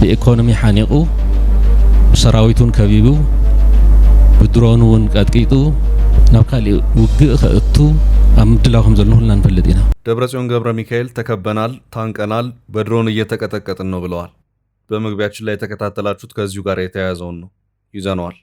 በኢኮኖሚ ሓኒቁ ሰራዊቱን ከቢቡ ብድሮኑን ቀጥቂጡ ናብ ካልእ ውግእ ከእቱ አምድላውም ዘለሁና እንፈልጥ ኢና። ደብረጽዮን ገብረ ሚካኤል ተከበናል፣ ታንቀናል፣ በድሮን እየተቀጠቀጥን ነው ብለዋል። በመግቢያችን ላይ የተከታተላችሁት ከዚሁ ጋር የተያያዘውን ነው ይዘነዋል።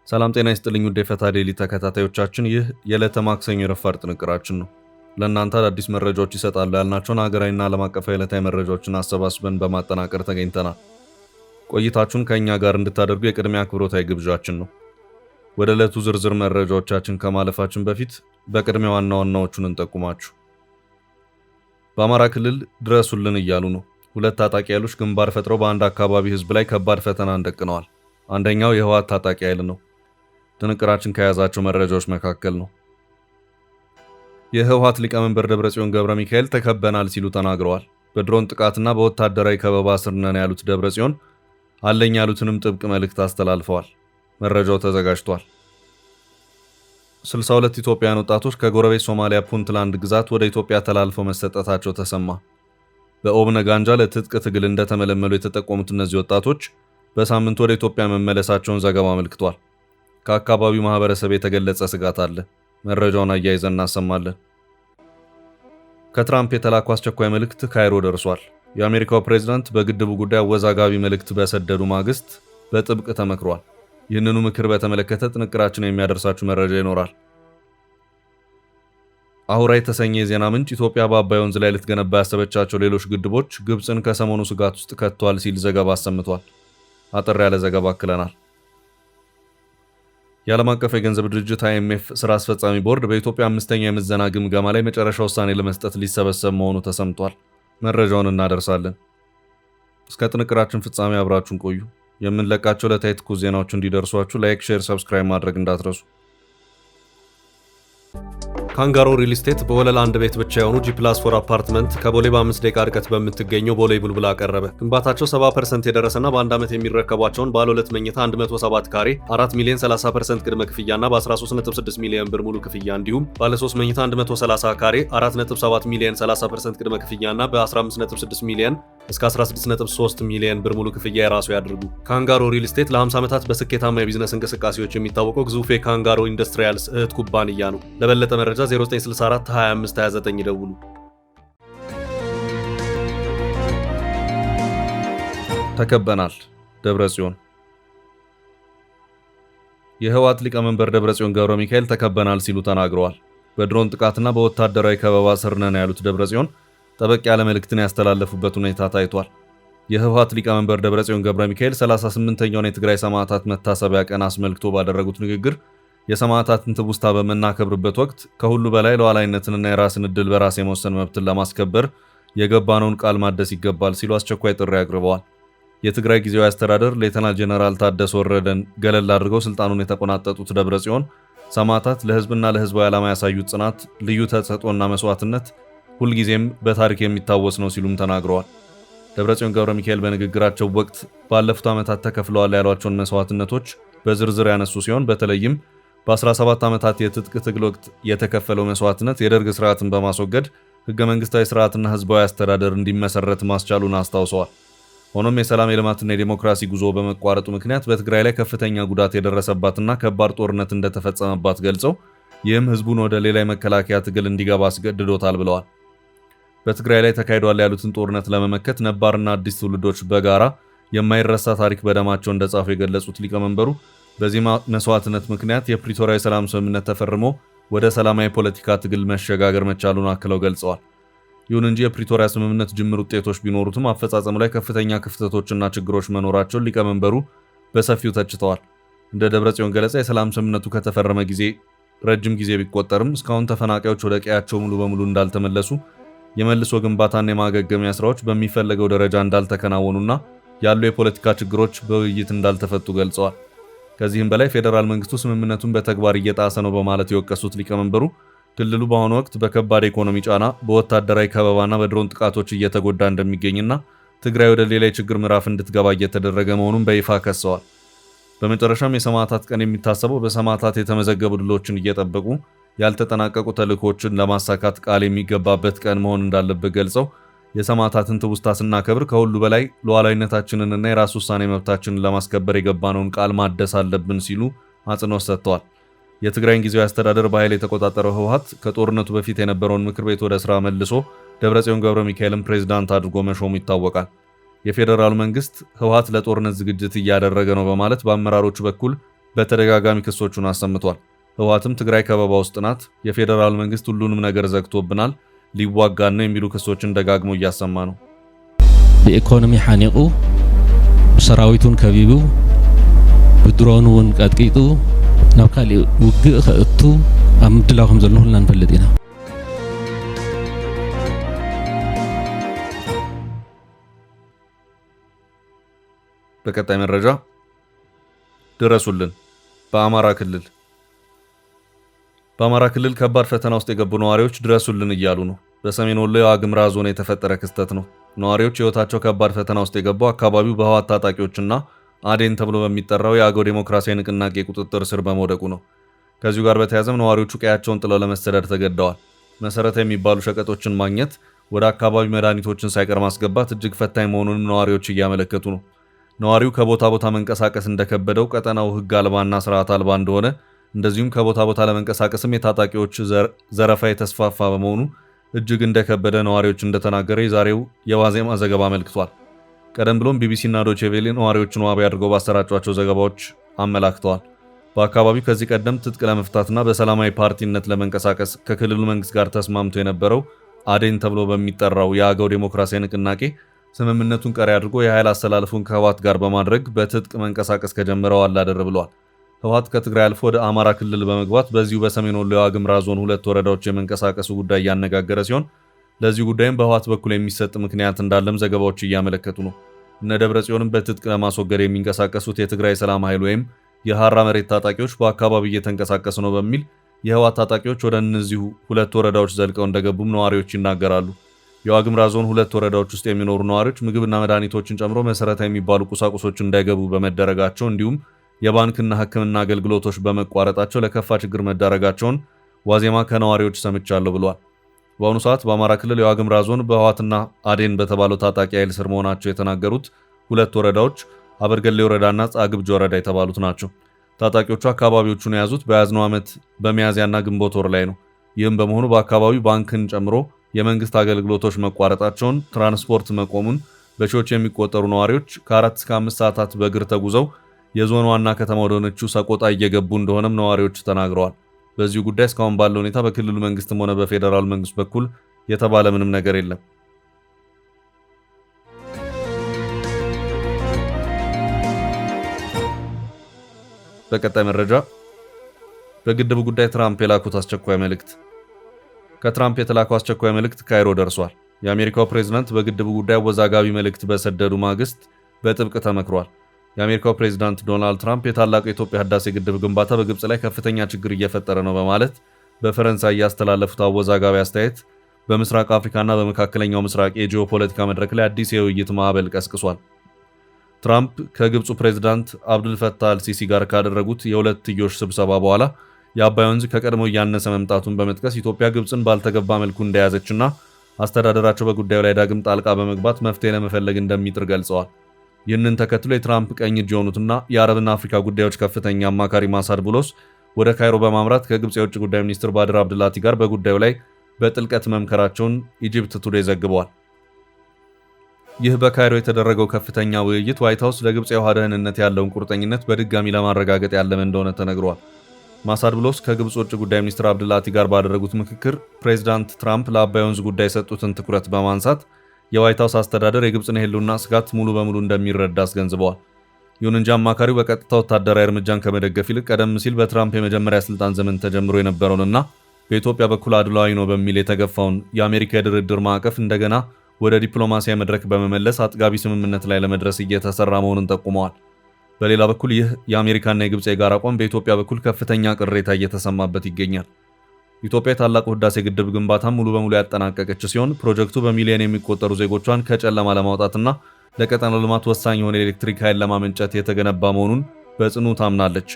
ሰላም ጤና ይስጥልኝ ውድ የፈታ ዴይሊ ተከታታዮቻችን፣ ይህ የዕለተ ማክሰኞ ረፋድ ጥንቅራችን ነው። ለእናንተ አዳዲስ መረጃዎች ይሰጣሉ ያልናቸውን ሀገራዊና ዓለም አቀፋዊ ዕለታዊ መረጃዎችን አሰባስበን በማጠናቀር ተገኝተናል። ቆይታችሁን ከእኛ ጋር እንድታደርጉ የቅድሚያ አክብሮታዊ ግብዣችን ነው። ወደ ዕለቱ ዝርዝር መረጃዎቻችን ከማለፋችን በፊት በቅድሚያ ዋና ዋናዎቹን እንጠቁማችሁ። በአማራ ክልል ድረሱልን እያሉ ነው። ሁለት ታጣቂ ኃይሎች ግንባር ፈጥረው በአንድ አካባቢ ህዝብ ላይ ከባድ ፈተና እንደቅነዋል። አንደኛው የህወሓት ታጣቂ ኃይል ነው። ጥንቅራችን ከያዛቸው መረጃዎች መካከል ነው። የህወሓት ሊቀመንበር ደብረጽዮን ገብረ ሚካኤል ተከበናል ሲሉ ተናግረዋል። በድሮን ጥቃትና በወታደራዊ ከበባ ስር ነን ያሉት ደብረጽዮን አለኝ ያሉትንም ጥብቅ መልእክት አስተላልፈዋል። መረጃው ተዘጋጅቷል። 62 ኢትዮጵያውያን ወጣቶች ከጎረቤት ሶማሊያ ፑንትላንድ ግዛት ወደ ኢትዮጵያ ተላልፈው መሰጠታቸው ተሰማ። በኦብነግ አንጃ ለትጥቅ ትግል እንደተመለመሉ የተጠቆሙት እነዚህ ወጣቶች በሳምንቱ ወደ ኢትዮጵያ መመለሳቸውን ዘገባው አመልክቷል። ከአካባቢው ማህበረሰብ የተገለጸ ስጋት አለ። መረጃውን አያይዘን እናሰማለን። ከትራምፕ የተላኩ አስቸኳይ መልእክት ካይሮ ደርሷል። የአሜሪካው ፕሬዝዳንት በግድቡ ጉዳይ አወዛጋቢ መልእክት በሰደዱ ማግስት በጥብቅ ተመክሯል። ይህንኑ ምክር በተመለከተ ጥንቅራችን የሚያደርሳችሁ መረጃ ይኖራል። አሁራ የተሰኘ የዜና ምንጭ ኢትዮጵያ በአባይ ወንዝ ላይ ልትገነባ ያሰበቻቸው ሌሎች ግድቦች ግብፅን ከሰሞኑ ስጋት ውስጥ ከቷል ሲል ዘገባ አሰምቷል። አጠር ያለ ዘገባ አክለናል። የዓለም አቀፍ የገንዘብ ድርጅት IMF ስራ አስፈጻሚ ቦርድ በኢትዮጵያ አምስተኛ የምዘና ግምገማ ላይ መጨረሻ ውሳኔ ለመስጠት ሊሰበሰብ መሆኑ ተሰምቷል። መረጃውን እናደርሳለን። እስከ ጥንቅራችን ፍጻሜ አብራችሁን ቆዩ። የምንለቃቸው ዕለታዊ ትኩስ ዜናዎች እንዲደርሷችሁ ላይክ፣ ሼር፣ ሰብስክራይብ ማድረግ እንዳትረሱ። ካንጋሮ ሪል ስቴት በወለል አንድ ቤት ብቻ የሆኑ G+4 አፓርትመንት ከቦሌ በ5 ደቂቃ ርቀት በምትገኘው ቦሌ ቡልቡላ አቀረበ። ግንባታቸው 70% የደረሰና በአንድ ዓመት የሚረከቧቸውን ባለ 2 መኝታ 107 ካሬ 4 ሚሊዮን 30% ቅድመ ክፍያና በ13.6 ሚሊዮን ብር ሙሉ ክፍያ እንዲሁም ባለ 3 መኝታ 130 ካሬ 4.7 ሚሊዮን 30% ቅድመ ክፍያና በ15.6 ሚሊዮን እስከ 16.3 ሚሊዮን ብር ሙሉ ክፍያ የራሱ ያድርጉ። ካንጋሮ ሪል ስቴት ለ50 ዓመታት በስኬታማ የቢዝነስ እንቅስቃሴዎች የሚታወቀው ግዙፍ የካንጋሮ ኢንዱስትሪያልስ እህት ኩባንያ ነው። ለበለጠ መረጃ 0964 25 29 ይደውሉ። ተከበናል። ደብረጽዮን የህወሓት ሊቀመንበር ደብረጽዮን ገብረ ሚካኤል ተከበናል ሲሉ ተናግረዋል። በድሮን ጥቃትና በወታደራዊ ከበባ ስር ነን ያሉት ደብረጽዮን ጠበቅ ያለ መልእክትን ያስተላለፉበት ሁኔታ ታይቷል። የህወሓት ሊቀመንበር ደብረጽዮን ገብረ ሚካኤል 38ኛውን የትግራይ ሰማዕታት መታሰቢያ ቀን አስመልክቶ ባደረጉት ንግግር የሰማዕታትን ትውስታ በመናከብርበት ወቅት ከሁሉ በላይ ሉዓላዊነትንና የራስን ዕድል በራስ የመወሰን መብትን ለማስከበር የገባነውን ቃል ማደስ ይገባል ሲሉ አስቸኳይ ጥሪ አቅርበዋል። የትግራይ ጊዜያዊ አስተዳደር ሌተናል ጄኔራል ታደሰ ወረደን ገለል አድርገው ስልጣኑን የተቆናጠጡት ደብረጽዮን ሰማዕታት ለህዝብና ለህዝባዊ ዓላማ ያሳዩት ጽናት፣ ልዩ ተሰጥኦና መስዋዕትነት ሁልጊዜም በታሪክ የሚታወስ ነው ሲሉም ተናግረዋል። ደብረጽዮን ገብረ ሚካኤል በንግግራቸው ወቅት ባለፉት ዓመታት ተከፍለዋል ያሏቸውን መስዋዕትነቶች በዝርዝር ያነሱ ሲሆን በተለይም በ17 ዓመታት የትጥቅ ትግል ወቅት የተከፈለው መስዋዕትነት የደርግ ስርዓትን በማስወገድ ህገ መንግስታዊ ስርዓትና ህዝባዊ አስተዳደር እንዲመሰረት ማስቻሉን አስታውሰዋል። ሆኖም የሰላም የልማትና የዲሞክራሲ ጉዞ በመቋረጡ ምክንያት በትግራይ ላይ ከፍተኛ ጉዳት የደረሰባትና ከባድ ጦርነት እንደተፈጸመባት ገልጸው ይህም ህዝቡን ወደ ሌላ የመከላከያ ትግል እንዲገባ አስገድዶታል ብለዋል። በትግራይ ላይ ተካሂዷል ያሉትን ጦርነት ለመመከት ነባርና አዲስ ትውልዶች በጋራ የማይረሳ ታሪክ በደማቸው እንደጻፉ የገለጹት ሊቀመንበሩ በዚህ መስዋዕትነት ምክንያት የፕሪቶሪያ የሰላም ስምምነት ተፈርሞ ወደ ሰላማዊ ፖለቲካ ትግል መሸጋገር መቻሉን አክለው ገልጸዋል። ይሁን እንጂ የፕሪቶሪያ ስምምነት ጅምር ውጤቶች ቢኖሩትም አፈጻጸሙ ላይ ከፍተኛ ክፍተቶችና ችግሮች መኖራቸውን ሊቀመንበሩ በሰፊው ተችተዋል። እንደ ደብረጽዮን ገለጻ የሰላም ስምምነቱ ከተፈረመ ጊዜ ረጅም ጊዜ ቢቆጠርም እስካሁን ተፈናቃዮች ወደ ቀያቸው ሙሉ በሙሉ እንዳልተመለሱ፣ የመልሶ ግንባታና የማገገሚያ ስራዎች በሚፈለገው ደረጃ እንዳልተከናወኑና ያሉ የፖለቲካ ችግሮች በውይይት እንዳልተፈቱ ገልጸዋል። ከዚህም በላይ ፌዴራል መንግስቱ ስምምነቱን በተግባር እየጣሰ ነው በማለት የወቀሱት ሊቀመንበሩ ክልሉ በአሁኑ ወቅት በከባድ ኢኮኖሚ ጫና፣ በወታደራዊ ከበባና በድሮን ጥቃቶች እየተጎዳ እንደሚገኝና ትግራይ ወደ ሌላ የችግር ምዕራፍ እንድትገባ እየተደረገ መሆኑን በይፋ ከሰዋል። በመጨረሻም የሰማዕታት ቀን የሚታሰበው በሰማዕታት የተመዘገቡ ድሎችን እየጠበቁ ያልተጠናቀቁ ተልእኮችን ለማሳካት ቃል የሚገባበት ቀን መሆን እንዳለበት ገልጸው የሰማዕታትን ትውስታ ስናከብር ከሁሉ በላይ ሉዓላዊነታችንንና የራስ ውሳኔ መብታችንን ለማስከበር የገባነውን ቃል ማደስ አለብን ሲሉ አጽንኦት ሰጥተዋል። የትግራይን ጊዜያዊ አስተዳደር በኃይል የተቆጣጠረው ህወሓት ከጦርነቱ በፊት የነበረውን ምክር ቤት ወደ ስራ መልሶ ደብረጽዮን ገብረ ሚካኤልን ፕሬዝዳንት አድርጎ መሾሙ ይታወቃል። የፌዴራሉ መንግስት ህወሓት ለጦርነት ዝግጅት እያደረገ ነው በማለት በአመራሮቹ በኩል በተደጋጋሚ ክሶቹን አሰምቷል። ህወሓትም ትግራይ ከበባ ውስጥ ናት፣ የፌዴራሉ መንግስት ሁሉንም ነገር ዘግቶብናል፣ ሊዋጋን ነው የሚሉ ክሶችን ደጋግሞ እያሰማ ነው። በኢኮኖሚ ሐኒቁ ሰራዊቱን ከቢቡ ብድሮውን ቀጥቂጡ ናብ ካሊእ ውግእ ከእቱ ኣብ ምድላው ከም ዘሎ ሁልና ንፈልጥ ኢና። በቀጣይ መረጃ ድረሱልን። በአማራ ክልል ከባድ ፈተና ውስጥ የገቡ ነዋሪዎች ድረሱልን እያሉ ነው። በሰሜን ወሎ የዋግምራ ዞን የተፈጠረ ክስተት ነው። ነዋሪዎች ህይወታቸው ከባድ ፈተና ውስጥ የገባው አካባቢው በህወሓት ታጣቂዎችና አዴን ተብሎ በሚጠራው የአገው ዴሞክራሲያዊ ንቅናቄ ቁጥጥር ስር በመውደቁ ነው። ከዚሁ ጋር በተያያዘም ነዋሪዎቹ ቀያቸውን ጥለው ለመሰደድ ተገደዋል። መሰረታዊ የሚባሉ ሸቀጦችን ማግኘት፣ ወደ አካባቢ መድኃኒቶችን ሳይቀር ማስገባት እጅግ ፈታኝ መሆኑንም ነዋሪዎች እያመለከቱ ነው። ነዋሪው ከቦታ ቦታ መንቀሳቀስ እንደከበደው፣ ቀጠናው ህግ አልባና ስርዓት አልባ እንደሆነ፣ እንደዚሁም ከቦታ ቦታ ለመንቀሳቀስም የታጣቂዎች ዘረፋ የተስፋፋ በመሆኑ እጅግ እንደከበደ ነዋሪዎች እንደተናገረ የዛሬው የዋዜማ ዘገባ አመልክቷል። ቀደም ብሎም ቢቢሲና ዶቼ ቬለ ነዋሪዎችን ዋቢ አድርገው ባሰራጯቸው ዘገባዎች አመላክተዋል። በአካባቢው ከዚህ ቀደም ትጥቅ ለመፍታትና በሰላማዊ ፓርቲነት ለመንቀሳቀስ ከክልሉ መንግስት ጋር ተስማምቶ የነበረው አዴን ተብሎ በሚጠራው የአገው ዴሞክራሲያዊ ንቅናቄ ስምምነቱን ቀሪ አድርጎ የኃይል አስተላልፉን ከህወሓት ጋር በማድረግ በትጥቅ መንቀሳቀስ ከጀመረው አላደር ብለዋል። ህወሓት ከትግራይ አልፎ ወደ አማራ ክልል በመግባት በዚሁ በሰሜን ወሎ የዋግምራ ዞን 2 ወረዳዎች የመንቀሳቀሱ ጉዳይ እያነጋገረ ሲሆን ለዚህ ጉዳይም በህወሓት በኩል የሚሰጥ ምክንያት እንዳለም ዘገባዎች እያመለከቱ ነው። እነ ደብረጽዮንም በትጥቅ ለማስወገድ የሚንቀሳቀሱት የትግራይ ሰላም ኃይል ወይም የሐራ መሬት ታጣቂዎች በአካባቢው እየተንቀሳቀሱ ነው በሚል የህወሓት ታጣቂዎች ወደ እነዚሁ 2 ወረዳዎች ዘልቀው እንደገቡም ነዋሪዎች ይናገራሉ። የዋግምራ ዞን 2 ወረዳዎች ውስጥ የሚኖሩ ነዋሪዎች ምግብና መድኃኒቶችን ጨምሮ መሰረታዊ የሚባሉ ቁሳቁሶች እንዳይገቡ በመደረጋቸው እንዲሁም የባንክና ሕክምና አገልግሎቶች በመቋረጣቸው ለከፋ ችግር መዳረጋቸውን ዋዜማ ከነዋሪዎች ሰምቻለሁ ብሏል። በአሁኑ ሰዓት በአማራ ክልል የዋግምራ ዞን በህወሓትና አዴን በተባለው ታጣቂ ኃይል ስር መሆናቸው የተናገሩት 2 ወረዳዎች አበርገሌ ወረዳና ጻግብጅ ወረዳ የተባሉት ናቸው። ታጣቂዎቹ አካባቢዎቹን የያዙት በያዝነው ዓመት በሚያዝያና ግንቦት ወር ላይ ነው። ይህም በመሆኑ በአካባቢው ባንክን ጨምሮ የመንግስት አገልግሎቶች መቋረጣቸውን፣ ትራንስፖርት መቆሙን፣ በሺዎች የሚቆጠሩ ነዋሪዎች ከ4 እስከ 5 ሰዓታት በእግር ተጉዘው የዞን ዋና ከተማ ወደሆነችው ሰቆጣ እየገቡ እንደሆነም ነዋሪዎች ተናግረዋል። በዚሁ ጉዳይ እስካሁን ባለው ሁኔታ በክልሉ መንግስትም ሆነ በፌዴራል መንግስት በኩል የተባለ ምንም ነገር የለም። በቀጣይ መረጃ በግድቡ ጉዳይ ትራምፕ የላኩት አስቸኳይ መልእክት። ከትራምፕ የተላከው አስቸኳይ መልእክት ካይሮ ደርሷል። የአሜሪካው ፕሬዝዳንት በግድቡ ጉዳይ አወዛጋቢ መልእክት በሰደዱ ማግስት በጥብቅ ተመክሯል። የአሜሪካው ፕሬዝዳንት ዶናልድ ትራምፕ የታላቁ የኢትዮጵያ ህዳሴ ግድብ ግንባታ በግብጽ ላይ ከፍተኛ ችግር እየፈጠረ ነው በማለት በፈረንሳይ ያስተላለፉት አወዛጋቢ አስተያየት በምስራቅ አፍሪካና በመካከለኛው ምስራቅ የጂኦፖለቲካ መድረክ ላይ አዲስ የውይይት ማዕበል ቀስቅሷል። ትራምፕ ከግብፁ ፕሬዝዳንት አብዱልፈታህ አልሲሲ ጋር ካደረጉት የሁለትዮሽ ስብሰባ በኋላ የአባይ ወንዝ ከቀድሞ እያነሰ መምጣቱን በመጥቀስ ኢትዮጵያ ግብፅን ባልተገባ መልኩ እንደያዘችና አስተዳደራቸው በጉዳዩ ላይ ዳግም ጣልቃ በመግባት መፍትሄ ለመፈለግ እንደሚጥር ገልጸዋል። ይህንን ተከትሎ የትራምፕ ቀኝ እጅ የሆኑትና የአረብና አፍሪካ ጉዳዮች ከፍተኛ አማካሪ ማሳድ ቡሎስ ወደ ካይሮ በማምራት ከግብፅ የውጭ ጉዳይ ሚኒስትር ባድር አብድላቲ ጋር በጉዳዩ ላይ በጥልቀት መምከራቸውን ኢጂፕት ቱዴይ ዘግበዋል። ይህ በካይሮ የተደረገው ከፍተኛ ውይይት ዋይት ሃውስ ለግብፅ የውሃ ደህንነት ያለውን ቁርጠኝነት በድጋሚ ለማረጋገጥ ያለመ እንደሆነ ተነግሯል። ማሳድ ቡሎስ ከግብፅ ውጭ ጉዳይ ሚኒስትር አብድላቲ ጋር ባደረጉት ምክክር ፕሬዝዳንት ትራምፕ ለአባይ ወንዝ ጉዳይ የሰጡትን ትኩረት በማንሳት የዋይት ሃውስ አስተዳደር የግብፅን የህልውና ስጋት ሙሉ በሙሉ እንደሚረዳ አስገንዝበዋል። ይሁን እንጂ አማካሪው በቀጥታ ወታደራዊ እርምጃን ከመደገፍ ይልቅ ቀደም ሲል በትራምፕ የመጀመሪያ ስልጣን ዘመን ተጀምሮ የነበረውንና በኢትዮጵያ በኩል አድሏዊ ነው በሚል የተገፋውን የአሜሪካ የድርድር ማዕቀፍ እንደገና ወደ ዲፕሎማሲያዊ መድረክ በመመለስ አጥጋቢ ስምምነት ላይ ለመድረስ እየተሰራ መሆኑን ጠቁመዋል። በሌላ በኩል ይህ የአሜሪካና የግብፅ የጋራ አቋም በኢትዮጵያ በኩል ከፍተኛ ቅሬታ እየተሰማበት ይገኛል። ኢትዮጵያ የታላቁ ህዳሴ ግድብ ግንባታን ሙሉ በሙሉ ያጠናቀቀች ሲሆን ፕሮጀክቱ በሚሊዮን የሚቆጠሩ ዜጎቿን ከጨለማ ለማውጣትና ለቀጠናው ልማት ወሳኝ የሆነ የኤሌክትሪክ ኃይል ለማመንጨት የተገነባ መሆኑን በጽኑ ታምናለች።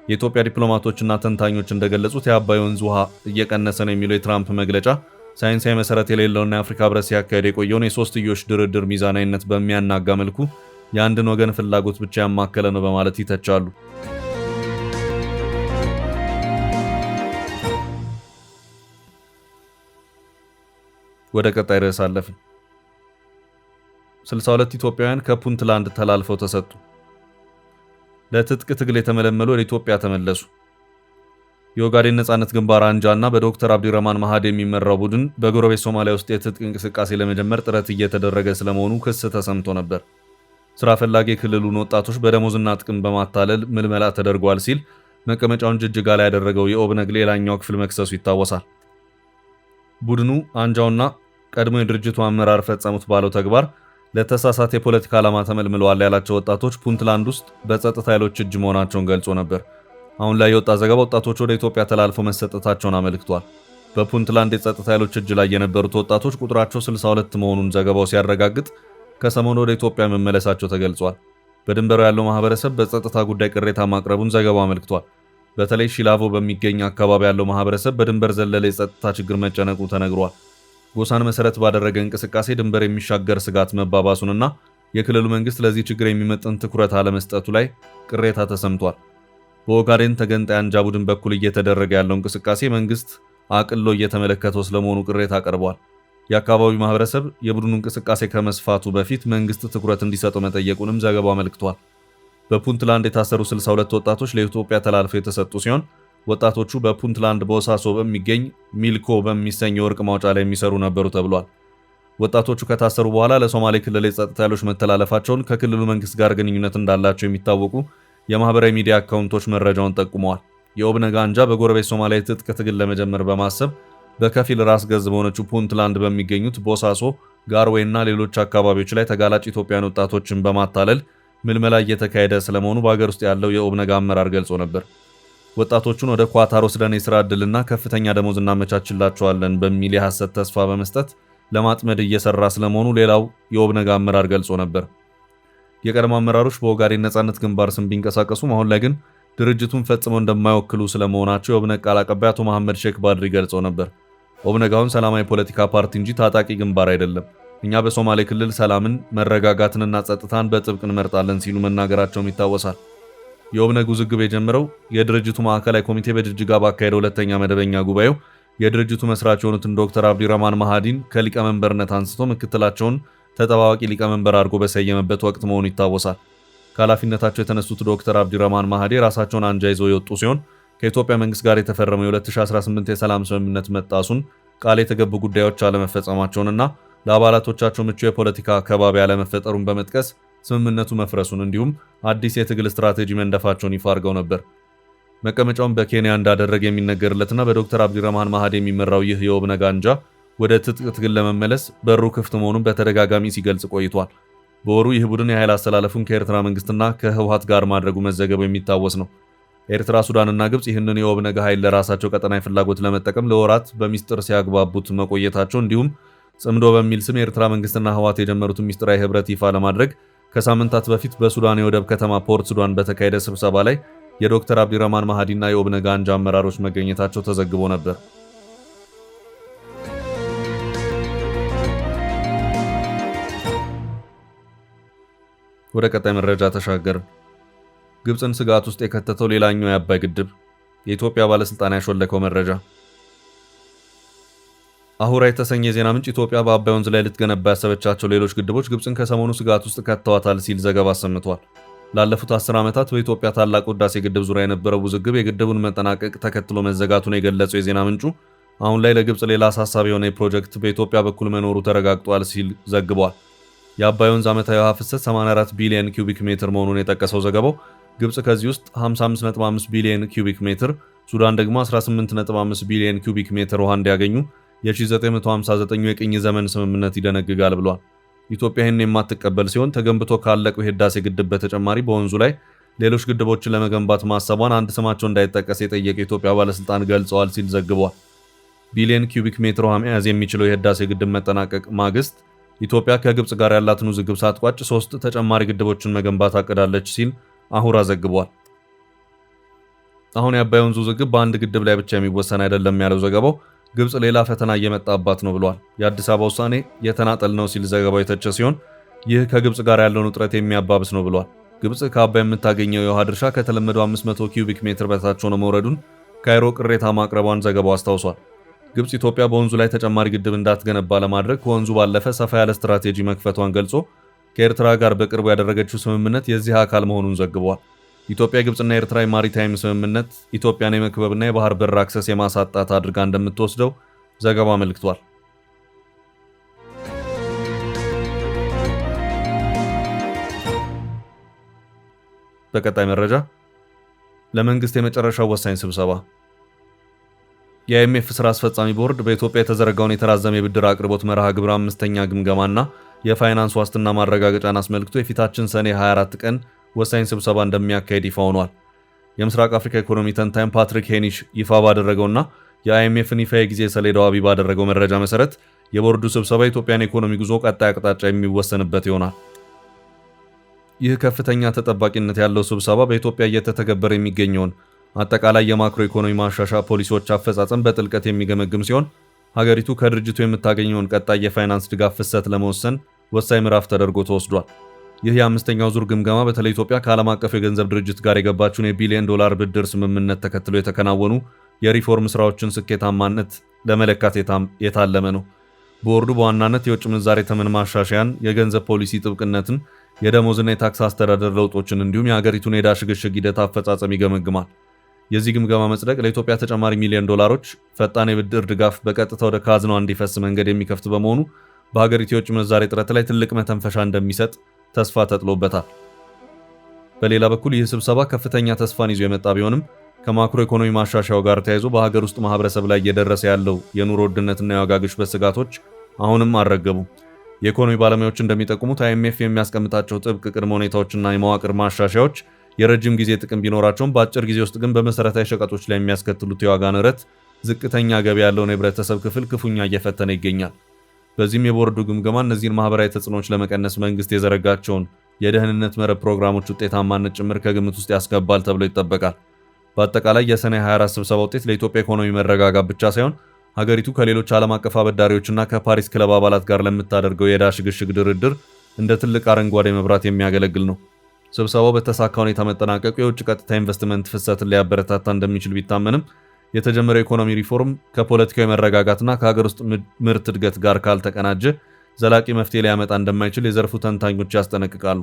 የኢትዮጵያ ዲፕሎማቶችና ተንታኞች እንደገለጹት የአባይ ወንዝ ውሃ እየቀነሰ ነው የሚለው የትራምፕ መግለጫ ሳይንሳዊ መሰረት የሌለውና የአፍሪካ ህብረት ሲያካሄድ የቆየውን የሶስትዮሽ ድርድር ሚዛናዊነት በሚያናጋ መልኩ የአንድን ወገን ፍላጎት ብቻ ያማከለ ነው በማለት ይተቻሉ። ወደ ቀጣይ ርዕስ አለፍን። 62 ኢትዮጵያውያን ከፑንትላንድ ተላልፈው ተሰጡ። ለትጥቅ ትግል የተመለመሉ ወደ ኢትዮጵያ ተመለሱ። የኦጋዴን ነጻነት ግንባር አንጃና በዶክተር አብዲረህማን ማሃዲ የሚመራው ቡድን በጎረቤት ሶማሊያ ውስጥ የትጥቅ እንቅስቃሴ ለመጀመር ጥረት እየተደረገ ስለመሆኑ ክስ ተሰምቶ ነበር። ስራ ፈላጊ የክልሉን ወጣቶች በደሞዝና ጥቅም በማታለል ምልመላ ተደርጓል ሲል መቀመጫውን ጅጅጋ ላይ ያደረገው የኦብነግ ሌላኛው ክፍል መክሰሱ ይታወሳል። ቡድኑ አንጃውና ቀድሞ የድርጅቱ አመራር ፈጸሙት ባለው ተግባር ለተሳሳተ የፖለቲካ ዓላማ ተመልምለዋል ያላቸው ወጣቶች ፑንትላንድ ውስጥ በጸጥታ ኃይሎች እጅ መሆናቸውን ገልጾ ነበር። አሁን ላይ የወጣ ዘገባ ወጣቶች ወደ ኢትዮጵያ ተላልፈው መሰጠታቸውን አመልክቷል። በፑንትላንድ የጸጥታ ኃይሎች እጅ ላይ የነበሩት ወጣቶች ቁጥራቸው 62 መሆኑን ዘገባው ሲያረጋግጥ ከሰሞኑ ወደ ኢትዮጵያ መመለሳቸው ተገልጿል። በድንበሩ ያለው ማህበረሰብ በጸጥታ ጉዳይ ቅሬታ ማቅረቡን ዘገባው አመልክቷል። በተለይ ሺላቮ በሚገኝ አካባቢ ያለው ማህበረሰብ በድንበር ዘለለ የጸጥታ ችግር መጨነቁ ተነግሯል። ጎሳን መሰረት ባደረገ እንቅስቃሴ ድንበር የሚሻገር ስጋት መባባሱንና የክልሉ መንግስት ለዚህ ችግር የሚመጥን ትኩረት አለመስጠቱ ላይ ቅሬታ ተሰምቷል። በኦጋዴን ተገንጣይ አንጃ ቡድን በኩል እየተደረገ ያለው እንቅስቃሴ መንግስት አቅሎ እየተመለከተው ስለመሆኑ ቅሬታ ቀርቧል። የአካባቢው ማህበረሰብ የቡድኑ እንቅስቃሴ ከመስፋቱ በፊት መንግስት ትኩረት እንዲሰጠው መጠየቁንም ዘገባው አመልክቷል። በፑንትላንድ የታሰሩ 62 ወጣቶች ለኢትዮጵያ ተላልፈው የተሰጡ ሲሆን ወጣቶቹ በፑንትላንድ ቦሳሶ በሚገኝ ሚልኮ በሚሰኝ የወርቅ ማውጫ ላይ የሚሰሩ ነበሩ ተብሏል። ወጣቶቹ ከታሰሩ በኋላ ለሶማሌ ክልል የጸጥታ ኃይሎች መተላለፋቸውን ከክልሉ መንግስት ጋር ግንኙነት እንዳላቸው የሚታወቁ የማህበራዊ ሚዲያ አካውንቶች መረጃውን ጠቁመዋል። የኦብነግ አንጃ በጎረቤት ሶማሊያ የትጥቅ ትግል ለመጀመር በማሰብ በከፊል ራስ ገዝ በሆነችው ፑንትላንድ በሚገኙት ቦሳሶ፣ ጋርዌ እና ሌሎች አካባቢዎች ላይ ተጋላጭ ኢትዮጵያውያን ወጣቶችን በማታለል ምልመላ እየተካሄደ ስለመሆኑ በሀገር ውስጥ ያለው የኦብነግ አመራር ገልጾ ነበር። ወጣቶቹን ወደ ኳታር ወስደን የሥራ ዕድልና ከፍተኛ ደሞዝ እናመቻችላቸዋለን በሚል የሐሰት ተስፋ በመስጠት ለማጥመድ እየሰራ ስለመሆኑ ሌላው የኦብነግ አመራር ገልጾ ነበር። የቀድሞ አመራሮች በኦጋዴን ነጻነት ግንባር ስም ቢንቀሳቀሱም አሁን ላይ ግን ድርጅቱን ፈጽመው እንደማይወክሉ ስለመሆናቸው የኦብነግ ቃል አቀባይ አቶ መሐመድ ሼክ ባድሪ ገልጸው ነበር። ኦብነግ አሁን ሰላማዊ ፖለቲካ ፓርቲ እንጂ ታጣቂ ግንባር አይደለም፣ እኛ በሶማሌ ክልል ሰላምን መረጋጋትንና ጸጥታን በጥብቅ እንመርጣለን ሲሉ መናገራቸውም ይታወሳል። የኦብነግ ውዝግብ የጀመረው የድርጅቱ ማዕከላዊ ኮሚቴ በጅጅጋ ባካሄደው ሁለተኛ መደበኛ ጉባኤው የድርጅቱ መስራች የሆኑትን ዶክተር አብዲረህማን ማሃዲን ከሊቀመንበርነት አንስቶ ምክትላቸውን ተጠባባቂ ሊቀመንበር አድርጎ በሰየመበት ወቅት መሆኑ ይታወሳል። ከኃላፊነታቸው የተነሱት ዶክተር አብዲረህማን ማሃዲ ራሳቸውን አንጃ ይዘው የወጡ ሲሆን ከኢትዮጵያ መንግስት ጋር የተፈረመው የ2018 የሰላም ስምምነት መጣሱን፣ ቃል የተገቡ ጉዳዮች አለመፈጸማቸውንና ለአባላቶቻቸው ምቹ የፖለቲካ አካባቢ አለመፈጠሩን በመጥቀስ ስምምነቱ መፍረሱን እንዲሁም አዲስ የትግል ስትራቴጂ መንደፋቸውን ይፋ አድርገው ነበር። መቀመጫውን በኬንያ እንዳደረገ የሚነገርለትና በዶክተር አብዲረህማን ማሃዲ የሚመራው ይህ የኦብነግ አንጃ ወደ ትጥቅ ትግል ለመመለስ በሩ ክፍት መሆኑን በተደጋጋሚ ሲገልጽ ቆይቷል። በወሩ ይህ ቡድን የኃይል አስተላለፉን ከኤርትራ መንግስትና ከህወሓት ጋር ማድረጉ መዘገቡ የሚታወስ ነው። ኤርትራ፣ ሱዳንና ግብጽ ይህንን የኦብነግ ኃይል ለራሳቸው ቀጠናዊ ፍላጎት ለመጠቀም ለወራት በሚስጥር ሲያግባቡት መቆየታቸው እንዲሁም ጽምዶ በሚል ስም የኤርትራ መንግስትና ህወሓት የጀመሩትን ሚስጥራዊ ህብረት ይፋ ለማድረግ ከሳምንታት በፊት በሱዳን የወደብ ከተማ ፖርት ሱዳን በተካሄደ ስብሰባ ላይ የዶክተር አብዲረህማን ማሃዲና የኦብነግ አንጃ አመራሮች መገኘታቸው ተዘግቦ ነበር። ወደ ቀጣይ መረጃ ተሻገርን። ግብፅን ስጋት ውስጥ የከተተው ሌላኛው የአባይ ግድብ የኢትዮጵያ ባለስልጣን ያሾለከው መረጃ። አሁራ የተሰኘ የዜና ምንጭ ኢትዮጵያ በአባይ ወንዝ ላይ ልትገነባ ያሰበቻቸው ሌሎች ግድቦች ግብፅን ከሰሞኑ ስጋት ውስጥ ከተዋታል ሲል ዘገባ አሰምቷል። ላለፉት 10 ዓመታት በኢትዮጵያ ታላቁ ህዳሴ ግድብ ዙሪያ የነበረው ውዝግብ የግድቡን መጠናቀቅ ተከትሎ መዘጋቱን የገለጸው የዜና ምንጩ አሁን ላይ ለግብፅ ሌላ አሳሳቢ የሆነ ፕሮጀክት በኢትዮጵያ በኩል መኖሩ ተረጋግጧል ሲል ዘግቧል። የአባይ ወንዝ ዓመታዊ ውሃ ፍሰት 84 ቢሊዮን ኪዩቢክ ሜትር መሆኑን የጠቀሰው ዘገባው ግብፅ ከዚህ ውስጥ 55.5 ቢሊዮን ኪዩቢክ ሜትር፣ ሱዳን ደግሞ 18.5 ቢሊዮን ኪዩቢክ ሜትር ውሃ እንዲያገኙ የ1959 የቅኝ ዘመን ስምምነት ይደነግጋል ብሏል። ኢትዮጵያ ይህን የማትቀበል ሲሆን ተገንብቶ ካለቀው የህዳሴ ግድብ በተጨማሪ በወንዙ ላይ ሌሎች ግድቦችን ለመገንባት ማሰቧን አንድ ስማቸው እንዳይጠቀስ የጠየቀ የኢትዮጵያ ባለስልጣን ገልጸዋል ሲል ዘግቧል። ቢሊዮን ኪዩቢክ ሜትር ውሃ መያዝ የሚችለው የህዳሴ ግድብ መጠናቀቅ ማግስት ኢትዮጵያ ከግብፅ ጋር ያላትን ውዝግብ ሳትቋጭ 3 ተጨማሪ ግድቦችን መገንባት አቅዳለች ሲል አሁራ ዘግቧል። አሁን የአባይ ወንዝ ውዝግብ በአንድ ግድብ ላይ ብቻ የሚወሰን አይደለም ያለው ዘገባው ግብጽ ሌላ ፈተና እየመጣባት ነው ብሏል። የአዲስ አበባ ውሳኔ የተናጠል ነው ሲል ዘገባው የተቸ ሲሆን ይህ ከግብጽ ጋር ያለውን ውጥረት የሚያባብስ ነው ብሏል። ግብጽ ከአባይ የምታገኘው የውሃ ድርሻ ከተለመደው 500 ኪዩቢክ ሜትር በታች ሆኖ መውረዱን ካይሮ ቅሬታ ማቅረቧን ዘገባው አስታውሷል። ግብጽ ኢትዮጵያ በወንዙ ላይ ተጨማሪ ግድብ እንዳትገነባ ለማድረግ ከወንዙ ባለፈ ሰፋ ያለ ስትራቴጂ መክፈቷን ገልጾ ከኤርትራ ጋር በቅርቡ ያደረገችው ስምምነት የዚህ አካል መሆኑን ዘግቧል። ኢትዮጵያ ግብጽና ኤርትራ የማሪታይም ስምምነት ኢትዮጵያን የመክበብና የባህር በር አክሰስ የማሳጣት አድርጋ እንደምትወስደው ዘገባው አመልክቷል። በቀጣይ መረጃ ለመንግስት የመጨረሻው ወሳኝ ስብሰባ የአይኤምኤፍ ስራ አስፈጻሚ ቦርድ በኢትዮጵያ የተዘረጋውን የተራዘመ የብድር አቅርቦት መርሃ ግብር 5ኛ ግምገማና የፋይናንስ ዋስትና ማረጋገጫን አስመልክቶ የፊታችን ሰኔ 24 ቀን ወሳኝ ስብሰባ እንደሚያካሄድ ይፋ ሆኗል። የምስራቅ አፍሪካ ኢኮኖሚ ተንታኝ ፓትሪክ ሄኒሽ ይፋ ባደረገውና የአይኤምኤፍን ይፋ የጊዜ ሰሌዳው አቢ ባደረገው መረጃ መሰረት የቦርዱ ስብሰባ የኢትዮጵያን ኢኮኖሚ ጉዞ ቀጣይ አቅጣጫ የሚወሰንበት ይሆናል። ይህ ከፍተኛ ተጠባቂነት ያለው ስብሰባ በኢትዮጵያ እየተተገበረ የሚገኘውን አጠቃላይ የማክሮ ኢኮኖሚ ማሻሻያ ፖሊሲዎች አፈጻጸም በጥልቀት የሚገመግም ሲሆን ሀገሪቱ ከድርጅቱ የምታገኘውን ቀጣይ የፋይናንስ ድጋፍ ፍሰት ለመወሰን ወሳኝ ምዕራፍ ተደርጎ ተወስዷል። ይህ የአምስተኛው ዙር ግምገማ በተለይ ኢትዮጵያ ከዓለም አቀፍ የገንዘብ ድርጅት ጋር የገባችውን የቢሊዮን ዶላር ብድር ስምምነት ተከትሎ የተከናወኑ የሪፎርም ስራዎችን ስኬታማነት ለመለካት የታለመ ነው። ቦርዱ በዋናነት የውጭ ምንዛሬ ተመን ማሻሻያን፣ የገንዘብ ፖሊሲ ጥብቅነትን፣ የደሞዝና የታክስ አስተዳደር ለውጦችን እንዲሁም የሀገሪቱን የዕዳ ሽግሽግ ሂደት አፈጻጸም ይገመግማል። የዚህ ግምገማ መጽደቅ ለኢትዮጵያ ተጨማሪ ሚሊዮን ዶላሮች ፈጣን የብድር ድጋፍ በቀጥታ ወደ ካዝናዋ እንዲፈስ መንገድ የሚከፍት በመሆኑ በሀገሪቱ የውጭ ምንዛሬ እጥረት ላይ ትልቅ መተንፈሻ እንደሚሰጥ ተስፋ ተጥሎበታል። በሌላ በኩል ይህ ስብሰባ ከፍተኛ ተስፋን ይዞ የመጣ ቢሆንም ከማክሮ ኢኮኖሚ ማሻሻያው ጋር ተያይዞ በሀገር ውስጥ ማህበረሰብ ላይ እየደረሰ ያለው የኑሮ ውድነትና የዋጋ ግሽበት ስጋቶች አሁንም አልረገቡም። የኢኮኖሚ ባለሙያዎች እንደሚጠቁሙት አይኤምኤፍ የሚያስቀምጣቸው ጥብቅ ቅድመ ሁኔታዎችና የመዋቅር ማሻሻያዎች የረጅም ጊዜ ጥቅም ቢኖራቸውም በአጭር ጊዜ ውስጥ ግን በመሰረታዊ ሸቀጦች ላይ የሚያስከትሉት የዋጋ ንረት ዝቅተኛ ገቢ ያለውን የህብረተሰብ ክፍል ክፉኛ እየፈተነ ይገኛል። በዚህም የቦርዱ ግምገማ እነዚህን ማህበራዊ ተጽዕኖዎች ለመቀነስ መንግስት የዘረጋቸውን የደህንነት መረብ ፕሮግራሞች ውጤታማነት ጭምር ከግምት ውስጥ ያስገባል ተብሎ ይጠበቃል። በአጠቃላይ የሰኔ 24 ስብሰባ ውጤት ለኢትዮጵያ ኢኮኖሚ መረጋጋት ብቻ ሳይሆን ሀገሪቱ ከሌሎች ዓለም አቀፍ አበዳሪዎችና ከፓሪስ ክለብ አባላት ጋር ለምታደርገው የዕዳ ሽግሽግ ድርድር እንደ ትልቅ አረንጓዴ መብራት የሚያገለግል ነው። ስብሰባው በተሳካ ሁኔታ መጠናቀቁ የውጭ ቀጥታ ኢንቨስትመንት ፍሰትን ሊያበረታታ እንደሚችል ቢታመንም የተጀመረው ኢኮኖሚ ሪፎርም ከፖለቲካዊ መረጋጋትና ከሀገር ውስጥ ምርት እድገት ጋር ካልተቀናጀ ዘላቂ መፍትሄ ሊያመጣ እንደማይችል የዘርፉ ተንታኞች ያስጠነቅቃሉ።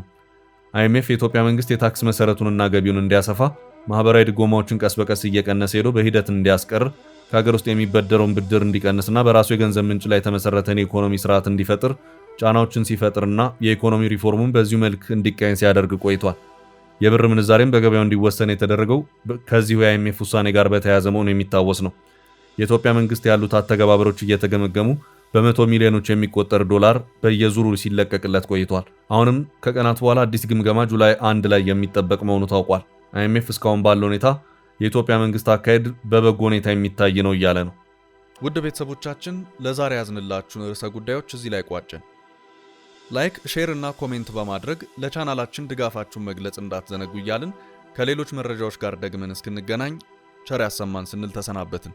አይኤምኤፍ የኢትዮጵያ መንግስት የታክስ መሰረቱንና ገቢውን እንዲያሰፋ፣ ማህበራዊ ድጎማዎችን ቀስ በቀስ እየቀነሰ ሄዶ በሂደት እንዲያስቀር፣ ከሀገር ውስጥ የሚበደረውን ብድር እንዲቀንስና በራሱ የገንዘብ ምንጭ ላይ የተመሰረተን የኢኮኖሚ ስርዓት እንዲፈጥር ጫናዎችን ሲፈጥርና የኢኮኖሚ ሪፎርሙን በዚሁ መልክ እንዲቃኝ ሲያደርግ ቆይቷል። የብር ምንዛሬም በገበያው እንዲወሰን የተደረገው ከዚሁ የአይኤምኤፍ ውሳኔ ጋር በተያያዘ መሆኑ የሚታወስ ነው። የኢትዮጵያ መንግስት ያሉት አተገባበሮች እየተገመገሙ በመቶ ሚሊዮኖች የሚቆጠር ዶላር በየዙሩ ሲለቀቅለት ቆይቷል። አሁንም ከቀናት በኋላ አዲስ ግምገማ ጁላይ 1 ላይ የሚጠበቅ መሆኑ ታውቋል። አይኤምኤፍ እስካሁን ባለው ሁኔታ የኢትዮጵያ መንግስት አካሄድ በበጎ ሁኔታ የሚታይ ነው እያለ ነው። ውድ ቤተሰቦቻችን ለዛሬ ያዝንላችሁን ርዕሰ ጉዳዮች እዚህ ላይ ቋጨን። ላይክ፣ ሼር እና ኮሜንት በማድረግ ለቻናላችን ድጋፋችሁን መግለጽ እንዳትዘነጉ እያልን ከሌሎች መረጃዎች ጋር ደግመን እስክንገናኝ ቸር ያሰማን ስንል ተሰናበትን።